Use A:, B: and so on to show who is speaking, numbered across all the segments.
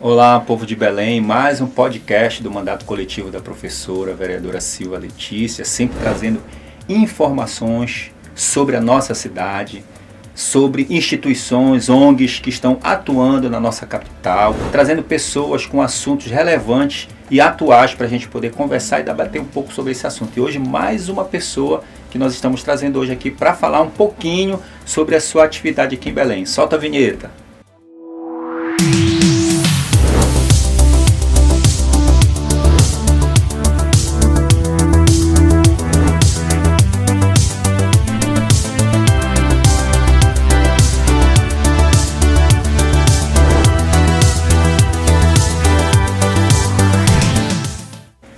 A: Olá, povo de Belém, mais um podcast do Mandato Coletivo da professora vereadora Silva Letícia, sempre trazendo informações sobre a nossa cidade, sobre instituições, ONGs que estão atuando na nossa capital, trazendo pessoas com assuntos relevantes e atuais para a gente poder conversar e debater um pouco sobre esse assunto. E hoje mais uma pessoa que nós estamos trazendo hoje aqui para falar um pouquinho sobre a sua atividade aqui em Belém. Solta a vinheta.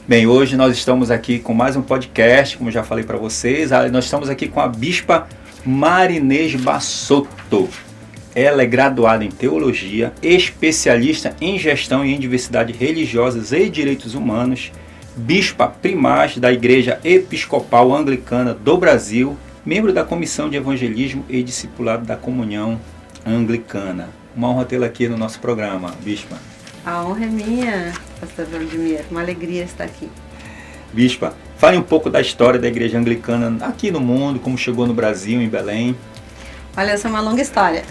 A: Bem, hoje nós estamos aqui com mais um podcast, como já falei para vocês. Nós estamos aqui com a Bispa Marinês Bassotto. Ela é graduada em Teologia, especialista em Gestão e em Diversidade Religiosas e Direitos Humanos, Bispa Primaz da Igreja Episcopal Anglicana do Brasil, membro da Comissão de Evangelismo e Discipulado da Comunhão Anglicana. Uma honra tê-la aqui no nosso programa, Bispa.
B: A honra é minha, pastor Valdemir. Uma alegria estar aqui.
A: Bispa, fale um pouco da história da Igreja Anglicana aqui no mundo, como chegou no Brasil, em Belém.
B: Olha, essa é uma longa história.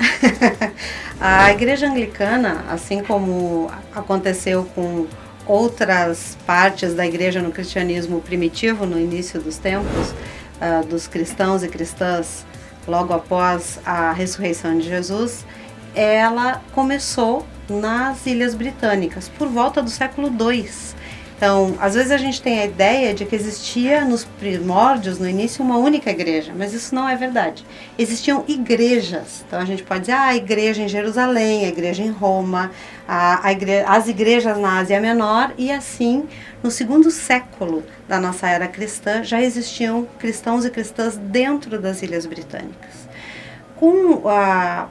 B: A Igreja Anglicana, assim como aconteceu com outras partes da Igreja no cristianismo primitivo, no início dos tempos, dos cristãos e cristãs, logo após a ressurreição de Jesus, ela começou nas Ilhas Britânicas, por volta do século II. Então, às vezes a gente tem a ideia de que existia nos primórdios, no início, uma única igreja, mas isso não é verdade. Existiam igrejas, então a gente pode dizer a igreja em Jerusalém, a igreja em Roma, as igrejas na Ásia Menor, e assim, no segundo século da nossa era cristã, já existiam cristãos e cristãs dentro das Ilhas Britânicas.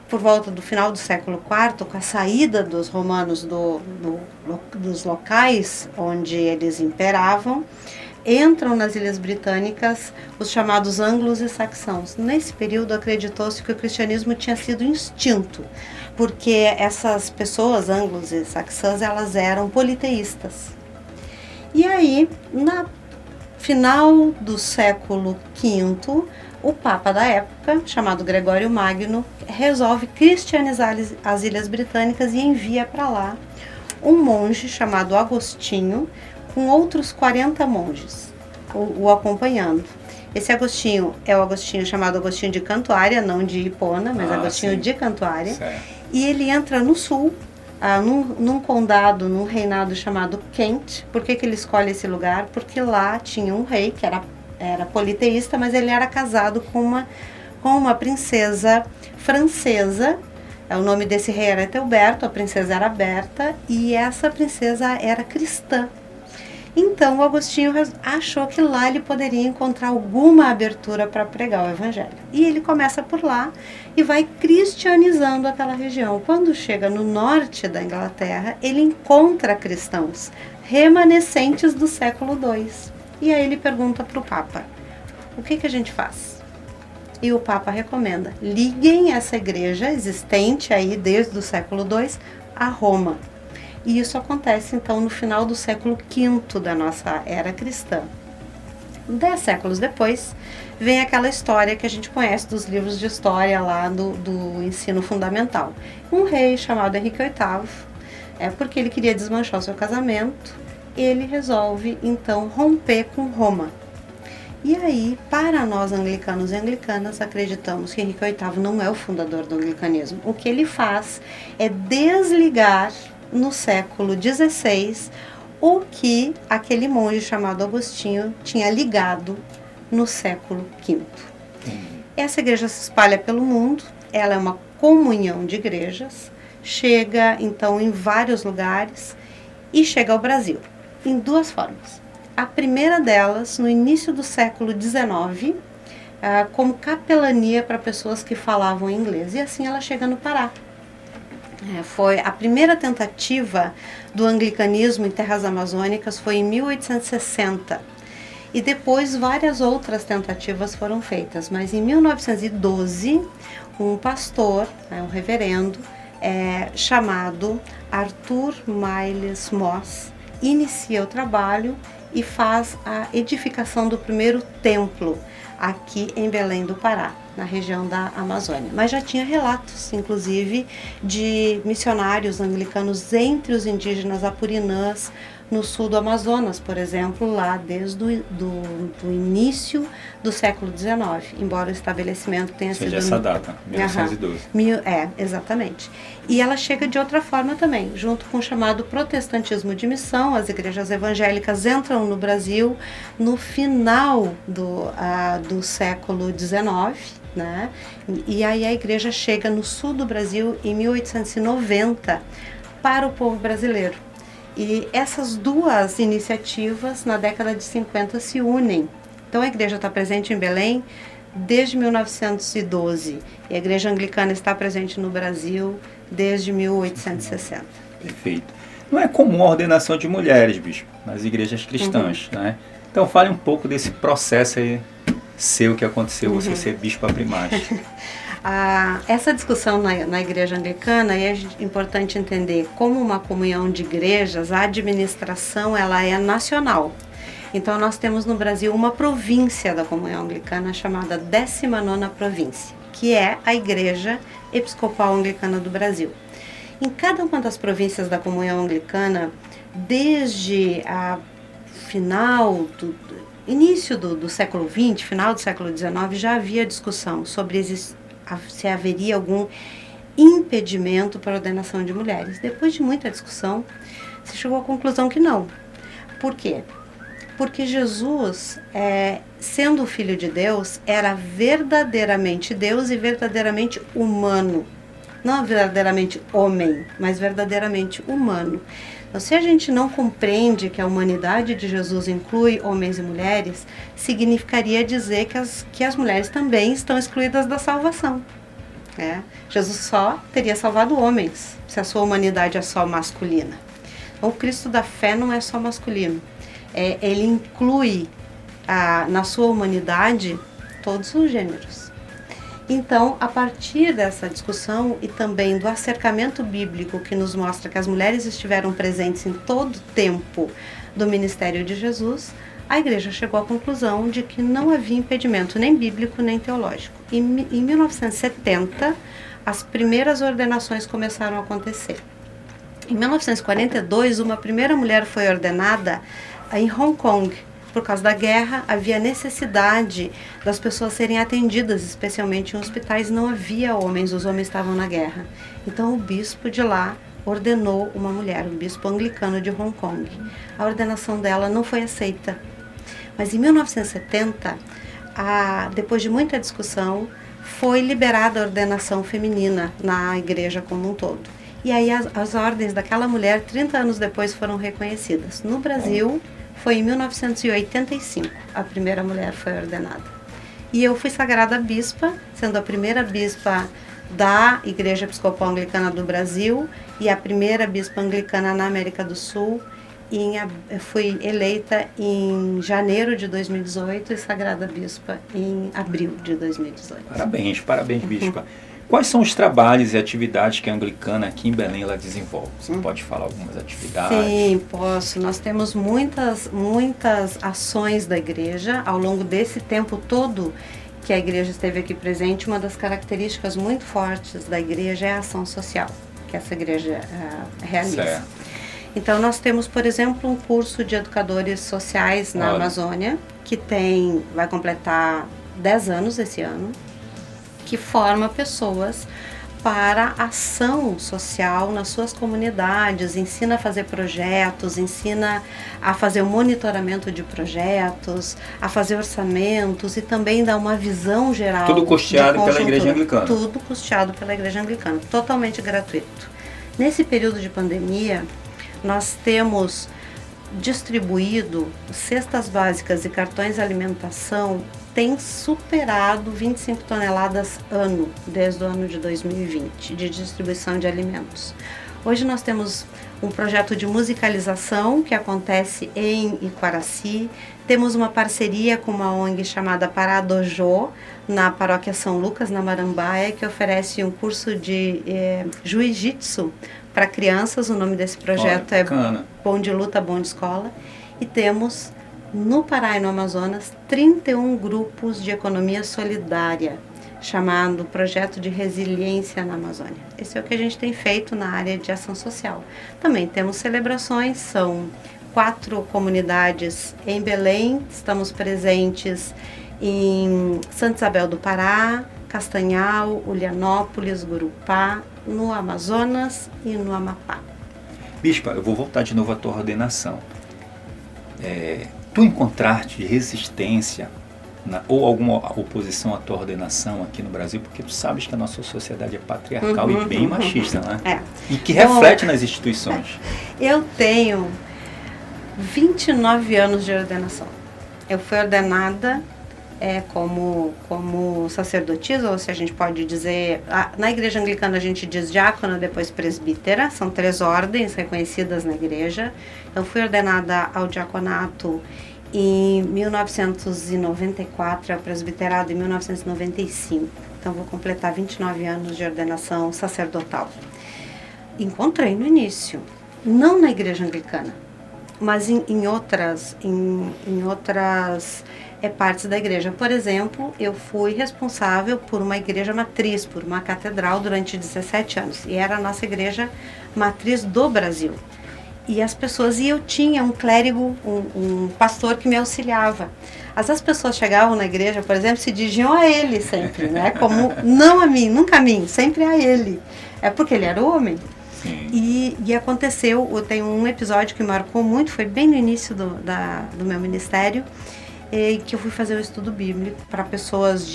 B: Por volta do final do século IV, com a saída dos romanos dos locais onde eles imperavam, entram nas Ilhas Britânicas os chamados anglos e saxãos. Nesse período acreditou-se que o cristianismo tinha sido extinto, porque essas pessoas, anglos e saxãs, elas eram politeístas. E aí, na final do século V, o Papa da época, chamado Gregório Magno, resolve cristianizar as Ilhas Britânicas e envia para lá um monge chamado Agostinho, com outros 40 monges o acompanhando. Esse Agostinho é o Agostinho chamado Agostinho de Cantuária, não de Hipona, mas Agostinho sim. De Cantuária. Certo. E ele entra no sul, num condado, num reinado chamado Kent. Por que ele escolhe esse lugar? Porque lá tinha um rei que era politeísta, mas ele era casado com uma princesa francesa. O nome desse rei era Ethelberto, a princesa era Berta, e essa princesa era cristã. Então o Agostinho achou que lá ele poderia encontrar alguma abertura para pregar o evangelho. E ele começa por lá e vai cristianizando aquela região. Quando chega no norte da Inglaterra, ele encontra cristãos remanescentes do século II. E aí ele pergunta para o Papa, o que a gente faz? E o Papa recomenda, liguem essa igreja existente aí desde o século II a Roma. E isso acontece então no final do século V da nossa era cristã. 10 séculos depois, vem aquela história que a gente conhece dos livros de história lá do ensino fundamental. Um rei chamado Henrique VIII, porque ele queria desmanchar o seu casamento, ele resolve, então, romper com Roma. E aí, para nós anglicanos e anglicanas, acreditamos que Henrique VIII não é o fundador do anglicanismo. O que ele faz é desligar, no século XVI, o que aquele monge chamado Agostinho tinha ligado no século V. Essa igreja se espalha pelo mundo, ela é uma comunhão de igrejas, chega, então, em vários lugares e chega ao Brasil. Em duas formas. A primeira delas, no início do século XIX, como capelania para pessoas que falavam inglês. E assim ela chega no Pará. Foi a primeira tentativa do anglicanismo em terras amazônicas foi em 1860. E depois várias outras tentativas foram feitas. Mas em 1912, um pastor, um reverendo, chamado Arthur Miles Moss, inicia o trabalho e faz a edificação do primeiro templo aqui em Belém do Pará, na região da Amazônia. Mas já tinha relatos, inclusive, de missionários anglicanos entre os indígenas apurinãs no sul do Amazonas, por exemplo, lá desde do início do século XIX, embora o estabelecimento tenha sido...
A: essa data, 1912.
B: Exatamente. E ela chega de outra forma também, junto com o chamado protestantismo de missão. As igrejas evangélicas entram no Brasil no final do século XIX, né? E aí a igreja chega no sul do Brasil em 1890 para o povo brasileiro. E essas duas iniciativas, na década de 50, se unem. Então, a igreja está presente em Belém desde 1912. E a igreja anglicana está presente no Brasil desde 1860.
A: Perfeito. Não é comum a ordenação de mulheres, bispo, nas igrejas cristãs, né? Então, fale um pouco desse processo aí seu que aconteceu, você ser bispa primaz.
B: Essa discussão na igreja anglicana, é importante entender, como uma comunhão de igrejas, a administração ela é nacional. Então nós temos no Brasil uma província da comunhão anglicana chamada 19ª província, que é a Igreja Episcopal Anglicana do Brasil. Em cada uma das províncias da comunhão anglicana, desde a início do século XX, final do século XIX, já havia discussão sobre se haveria algum impedimento para a ordenação de mulheres. Depois de muita discussão, se chegou à conclusão que não. Por quê? Porque Jesus, sendo o Filho de Deus, era verdadeiramente Deus e verdadeiramente humano. Não verdadeiramente homem, mas verdadeiramente humano. Então, se a gente não compreende que a humanidade de Jesus inclui homens e mulheres, significaria dizer que as mulheres também estão excluídas da salvação. Jesus só teria salvado homens, se a sua humanidade é só masculina. Então, o Cristo da fé não é só masculino. Ele inclui na sua humanidade todos os gêneros. Então, a partir dessa discussão e também do acercamento bíblico que nos mostra que as mulheres estiveram presentes em todo o tempo do ministério de Jesus, a igreja chegou à conclusão de que não havia impedimento nem bíblico nem teológico. Em 1970, as primeiras ordenações começaram a acontecer. Em 1942, uma primeira mulher foi ordenada em Hong Kong. Por causa da guerra, havia necessidade das pessoas serem atendidas, especialmente em hospitais. Não havia homens, os homens estavam na guerra. Então, o bispo de lá ordenou uma mulher, o bispo anglicano de Hong Kong. A ordenação dela não foi aceita. Mas em 1970, depois de muita discussão, foi liberada a ordenação feminina na igreja como um todo. E aí as ordens daquela mulher, 30 anos depois, foram reconhecidas. No Brasil, foi em 1985, a primeira mulher foi ordenada. E eu fui sagrada bispa, sendo a primeira bispa da Igreja Episcopal Anglicana do Brasil e a primeira bispa anglicana na América do Sul. Fui eleita em janeiro de 2018 e sagrada bispa em abril de 2018.
A: Parabéns, bispa. Quais são os trabalhos e atividades que a anglicana aqui em Belém ela desenvolve? Você pode falar algumas atividades?
B: Sim, posso. Nós temos muitas ações da igreja ao longo desse tempo todo que a igreja esteve aqui presente. Uma das características muito fortes da igreja é a ação social que essa igreja realiza. Certo. Então, nós temos, por exemplo, um curso de educadores sociais na Amazônia, que vai completar 10 anos esse ano, que forma pessoas para ação social nas suas comunidades, ensina a fazer projetos, ensina a fazer o monitoramento de projetos, a fazer orçamentos e também dá uma visão geral.
A: Tudo custeado pela Igreja Anglicana.
B: Tudo custeado pela Igreja Anglicana, totalmente gratuito. Nesse período de pandemia, nós temos distribuído cestas básicas e cartões de alimentação, tem superado 25 toneladas ano, desde o ano de 2020, de distribuição de alimentos. Hoje nós temos um projeto de musicalização que acontece em Iquaraci. Temos uma parceria com uma ONG chamada Pará Dojo, na paróquia São Lucas, na Marambaia, que oferece um curso de jiu-jitsu para crianças. O nome desse projeto é Bom de Luta, Bom de Escola. E temos no Pará e no Amazonas 31 grupos de economia solidária, chamado Projeto de Resiliência na Amazônia. Esse é o que a gente tem feito na área de ação social. Também temos celebrações, são 4 comunidades em Belém, estamos presentes em Santa Isabel do Pará, Castanhal, Ulianópolis, Gurupá, no Amazonas e no Amapá.
A: Bispa, eu vou voltar de novo à tua ordenação. Tu encontraste resistência ou alguma oposição à tua ordenação aqui no Brasil? Porque tu sabes que a nossa sociedade é patriarcal e bem machista, né? E que reflete nas instituições.
B: Eu tenho 29 anos de ordenação. Eu fui ordenada como sacerdotisa, ou se a gente pode dizer, na igreja anglicana a gente diz diácona, depois presbítera, são 3 ordens reconhecidas na igreja. Eu fui ordenada ao diaconato em 1994, ao presbiterado em 1995. Então vou completar 29 anos de ordenação sacerdotal. Encontrei no início, não na igreja anglicana, mas em outras partes da igreja. Por exemplo, eu fui responsável por uma igreja matriz, por uma catedral durante 17 anos. E era a nossa igreja matriz do Brasil. E eu tinha um clérigo, um pastor que me auxiliava. As pessoas chegavam na igreja, por exemplo, se dirigiam a ele sempre, né? Como, não a mim, nunca a mim, sempre a ele. É porque ele era homem. E aconteceu, eu tenho um episódio que marcou muito, foi bem no início do meu ministério, que eu fui fazer um estudo bíblico para pessoas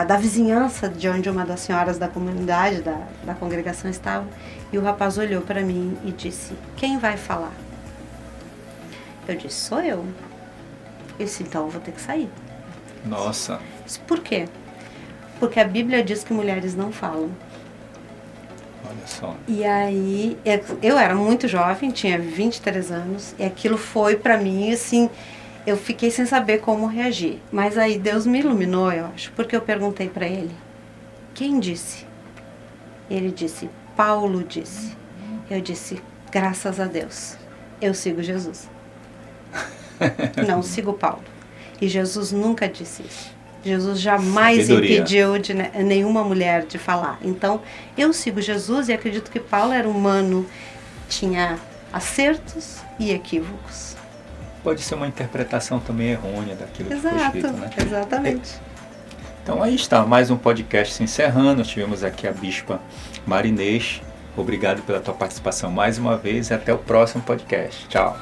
B: da vizinhança de onde uma das senhoras da comunidade, da congregação estava. E o rapaz olhou para mim e disse: quem vai falar? Eu disse: sou eu. Ele disse: então eu vou ter que sair.
A: Nossa.
B: Disse: por quê? Porque a Bíblia diz que mulheres não falam.
A: Olha só.
B: E aí, eu era muito jovem, tinha 23 anos, e aquilo foi para mim, assim, eu fiquei sem saber como reagir. Mas aí Deus me iluminou, eu acho, porque eu perguntei para ele: quem disse? Ele disse: Paulo disse. Eu disse: graças a Deus, eu sigo Jesus. Não sigo Paulo. E Jesus nunca disse isso. Jesus jamais impediu de nenhuma mulher de falar. Então, eu sigo Jesus e acredito que Paulo era humano, tinha acertos e equívocos.
A: Pode ser uma interpretação também errônea daquilo que foi escrito, né?
B: Exatamente.
A: Então aí está, mais um podcast se encerrando. Tivemos aqui a Bispa Marinês. Obrigado pela tua participação mais uma vez e até o próximo podcast. Tchau.